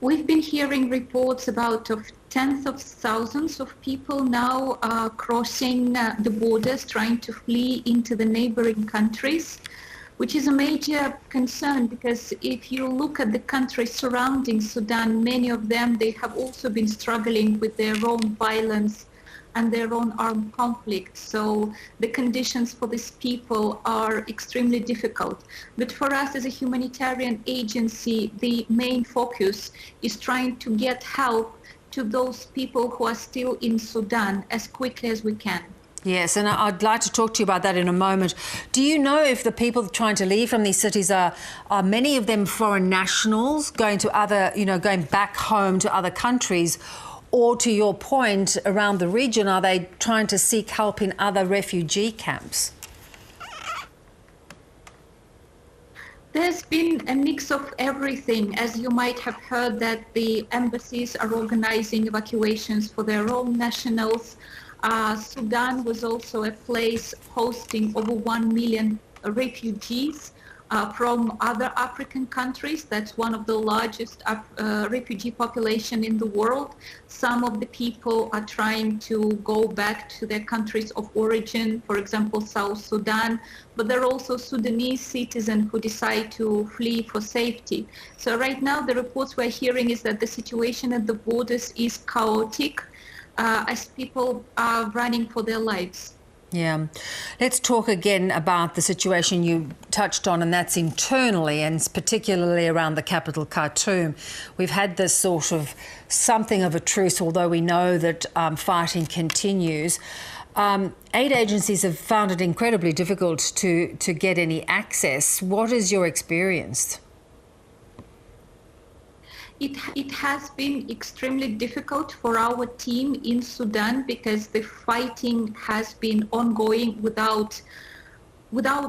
We've been hearing reports about tens of thousands of people now crossing the borders, trying to flee into the neighboring countries, which is a major concern because if you look at the countries surrounding Sudan, many of them, they have also been struggling with their own violence and their own armed conflict. So the conditions for these people are extremely difficult. But for us as a humanitarian agency, the main focus is trying to get help to those people who are still in Sudan as quickly as we can. Yes, and I'd like to talk to you about that in a moment. Do you know if the people trying to leave from these cities are many of them foreign nationals going to other, going back home to other countries? Or to your point, around the region, are they trying to seek help in other refugee camps? There's been a mix of everything. As you might have heard, that the embassies are organizing evacuations for their own nationals. Sudan was also a place hosting over 1 million refugees from other African countries. That's one of the largest refugee population in the world. Some of the people are trying to go back to their countries of origin, for example, South Sudan, but there are also Sudanese citizens who decide to flee for safety. So right now, the reports we're hearing is that the situation at the borders is chaotic as people are running for their lives. Yeah. Let's talk again about the situation you touched on, and that's internally, and particularly around the capital, Khartoum. We've had this sort of something of a truce, although we know that fighting continues. Aid agencies have found it incredibly difficult to get any access. What is your experience? It has been extremely difficult for our team in Sudan because the fighting has been ongoing without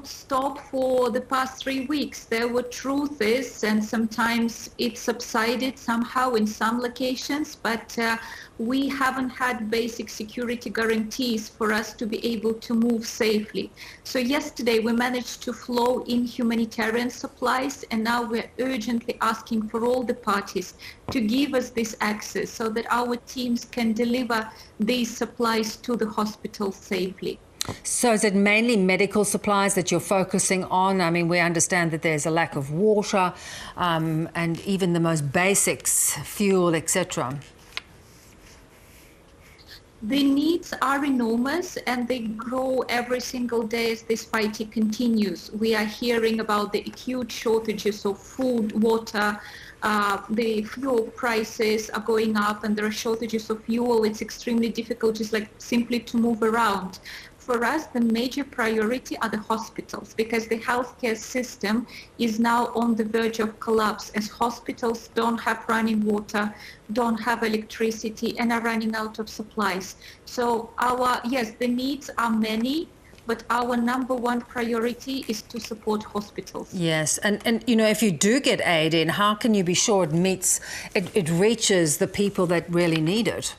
stop for the past 3 weeks. There were truces and sometimes it subsided somehow in some locations, but we haven't had basic security guarantees for us to be able to move safely. So yesterday we managed to flow in humanitarian supplies, and now we're urgently asking for all the parties to give us this access so that our teams can deliver these supplies to the hospital safely. So is it mainly medical supplies that you're focusing on? I mean, we understand that there's a lack of water and even the most basics, fuel, etc. The needs are enormous and they grow every single day as this fighting continues. We are hearing about the acute shortages of food, water. The fuel prices are going up and there are shortages of fuel. It's extremely difficult just like simply to move around. For us, the major priority are the hospitals because the healthcare system is now on the verge of collapse as hospitals don't have running water, don't have electricity, and are running out of supplies. So yes, the needs are many, but our #1 priority is to support hospitals. Yes, and if you do get aid in, how can you be sure it reaches the people that really need it?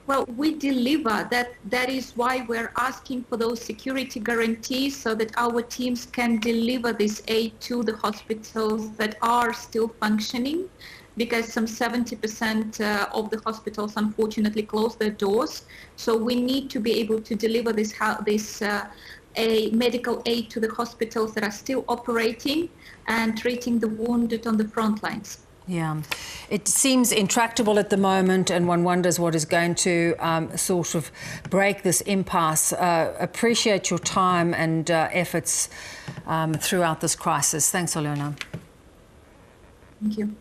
Well, we deliver. That is why we're asking for those security guarantees so that our teams can deliver this aid to the hospitals that are still functioning, because some 70% of the hospitals unfortunately closed their doors. So we need to be able to deliver this medical aid to the hospitals that are still operating and treating the wounded on the front lines. Yeah, it seems intractable at the moment and one wonders what is going to sort of break this impasse. Appreciate your time and efforts throughout this crisis. Thanks, Alyona. Thank you.